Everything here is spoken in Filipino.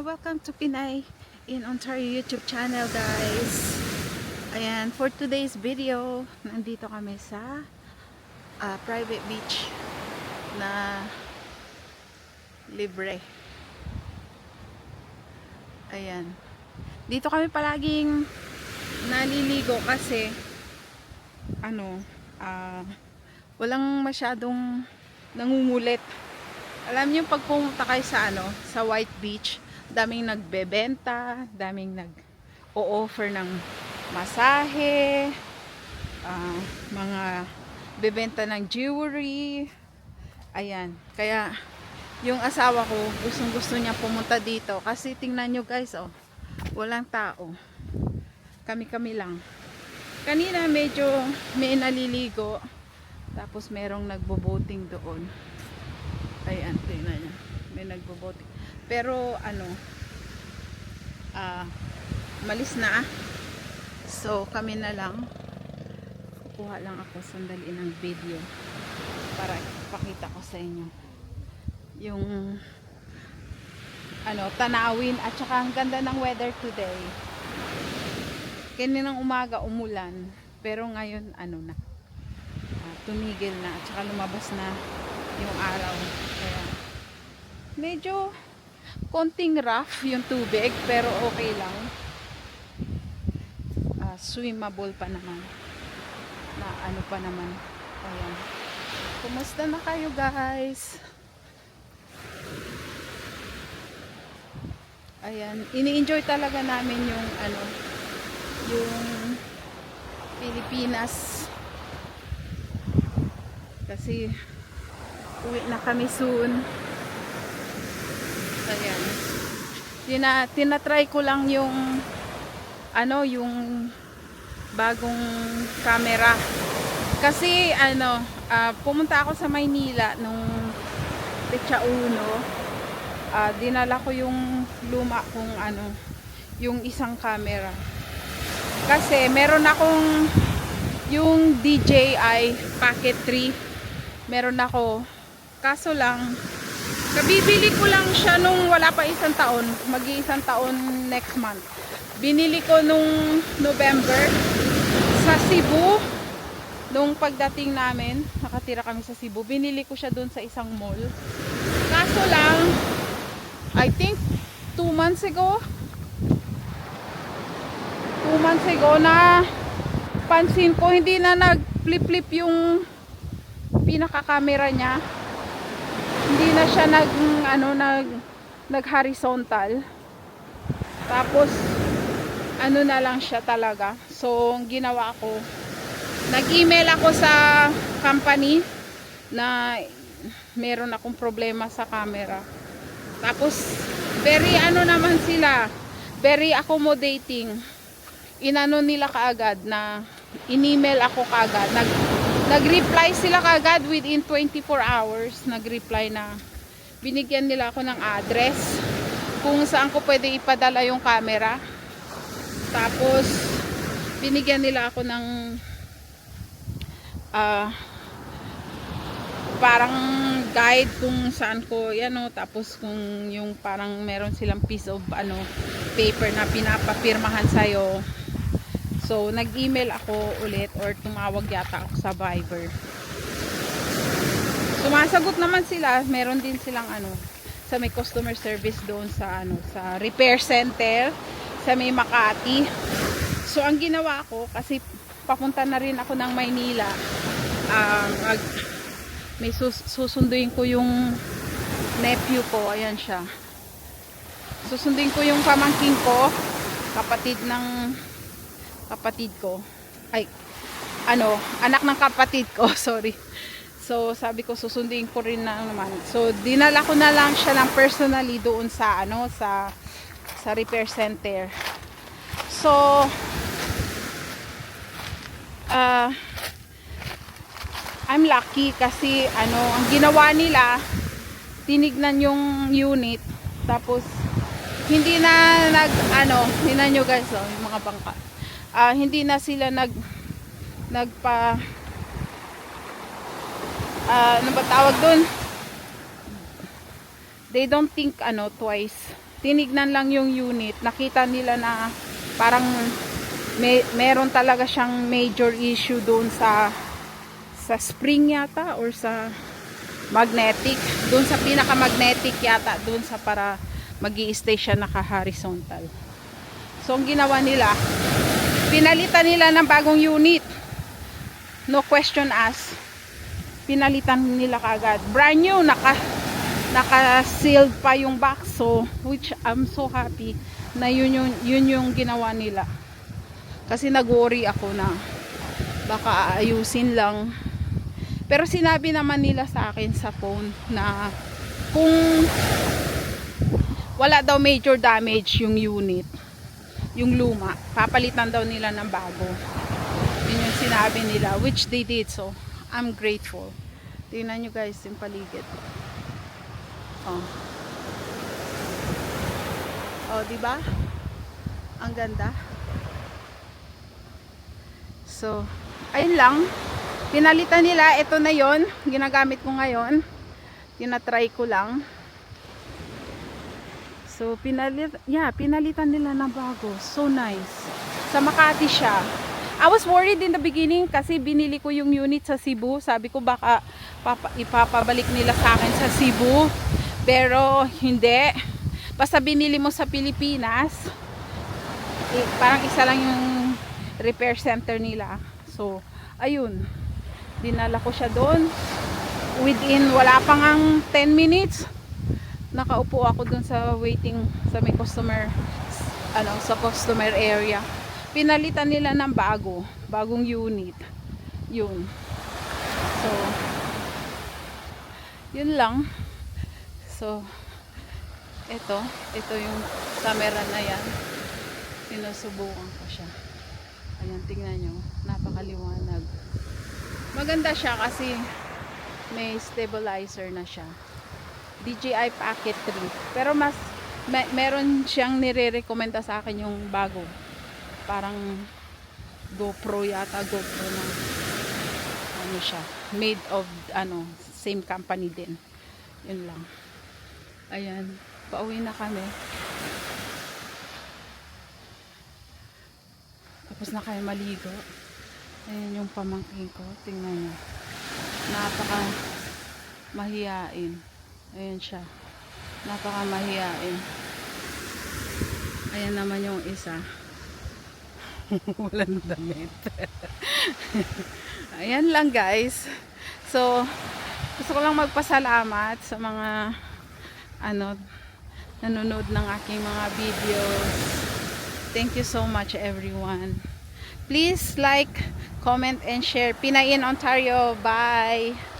welcome to Pinay in Ontario YouTube channel, guys. Ayan, for today's video, nandito kami sa private beach na libre. Ayan. Dito kami palaging naliligo kasi walang masyadong nangungulit. Alam niyo pag pumunta kayo sa sa White Beach, daming nagbebenta, daming nag-o-offer ng masahe, mga bebenta ng jewelry. Ayan. Kaya yung asawa ko, gustong-gusto niya pumunta dito kasi tingnan niyo guys, walang tao. Kami-kami lang. Kanina medyo may naliligo, tapos merong nagbo-boating doon. Ayan, tingnan niyo. May nagbo-boating. Pero malis na. So kami na lang. Kukuha lang ako sandali ng video para ipakita ko sa inyo yung tanawin at saka ang ganda ng weather today. Kaninang umaga umulan, pero ngayon tumigil na at saka lumabas na yung araw. Kaya medyo konting rough yung tubig, pero okay lang. Swimmable pa naman. Pa naman. Ayan. Kumusta na kayo guys? Ayan, ini-enjoy talaga namin yung yung Pilipinas. Kasi uwi na kami soon. Ayan. Tinatry ko lang yung yung bagong camera. Kasi pumunta ako sa Maynila nung petsa 1. Dinala ko yung luma kong yung isang camera. Kasi meron akong yung DJI Pocket 3. Meron ako. Kaso lang kabibili ko lang siya nung wala pa isang taon. Mag-iisang taon next month. Binili ko nung November sa Cebu. Nung pagdating namin, nakatira kami sa Cebu. Binili ko siya doon sa isang mall. Kaso lang, I think 2 months ago na pansin ko hindi na nag-flip-flip yung pinaka-camera niya. Hindi na siya nag-horizontal. Tapos na lang siya talaga. So, ang ginawa ko, nag-email ako sa company na meron akong problema sa camera. Tapos very naman sila, very accommodating. Nila kaagad na in-email ako kaagad. Nag-reply sila kaagad within 24 hours. Nag-reply na binigyan nila ako ng address kung saan ko pwede ipadala yung camera. Tapos binigyan nila ako ng parang guide kung saan ko tapos kung yung parang meron silang piece of paper na pinapapirmahan sa'yo. So nag-email ako ulit or tumawag yata ako sa Viber. Sumasagot naman sila. Meron din silang sa may customer service doon sa sa repair center sa may Makati. So ang ginawa ko, kasi papunta na rin ako ng Maynila, may susunduin ko yung nephew ko. Ayan siya. Susunduin ko yung pamangkin ko, kapatid ng kapatid ko. Ay, anak ng kapatid ko, sorry. So, sabi ko susunduin ko rin na naman. So, dinala ko na lang siya ng personally doon sa sa repair center. So, I'm lucky kasi ang ginawa nila, tinignan yung unit, tapos hindi na tingnan nyo guys, yung mga bangka, hindi na sila nagpa ano ba tawag dun, they don't think twice tinignan lang yung unit, nakita nila na parang meron talaga siyang major issue doon sa spring yata or sa magnetic, doon sa pinaka-magnetic yata, doon sa para magi-stay siya naka-horizontal. So ang ginawa nila, pinalitan nila ng bagong unit. No question asked. Pinalitan nila kaagad. Brand new, naka-sealed pa yung box. So, which I'm so happy na yun yung ginawa nila. Kasi nag-worry ako na baka aayusin lang. Pero sinabi naman nila sa akin sa phone na kung wala daw major damage yung unit, yung luma, papalitan daw nila ng bago. Yun yung sinabi nila, which they did. So, I'm grateful. Tingnan nyo guys yung paligid. Oh. Oh, diba? Ang ganda. So, ayun lang. Pinalitan nila. Ito na yon, ginagamit ko ngayon. Tinatry ko lang. So, pinalitan nila ng bago. So nice. Sa Makati siya. I was worried in the beginning kasi binili ko yung unit sa Cebu. Sabi ko baka ipapabalik nila sa akin sa Cebu. Pero hindi. Basta binili mo sa Pilipinas, parang isa lang yung repair center nila. So, ayun. Dinala ko siya doon. Within, wala pang ang 10 minutes. Nakaupo ako doon sa waiting, sa may customer, sa customer area. Pinalitan nila ng bagong unit. Yun. So, yun lang. So, ito yung camera na yan. Sinusubukan ko siya. Ayan, tingnan nyo. Napakaliwanag. Maganda siya kasi may stabilizer na siya. DJI Pocket 3. Pero meron siyang nire-recommenda sa akin yung bago. Parang GoPro yata, GoPro na ano siya, made of same company din. Yun lang. Ayan, pauwi na kami. Tapos na kayo maligo. Ayan yung pamangkin ko, tingnan niyo. Napaka mahiyain. Ayan siya. Napaka mahiyain. Ayan naman yung isa. Walang damit. Ayan lang guys. So, gusto ko lang magpasalamat sa mga nanonood ng aking mga videos. Thank you so much everyone. Please like, comment, and share. Pinay in Ontario. Bye!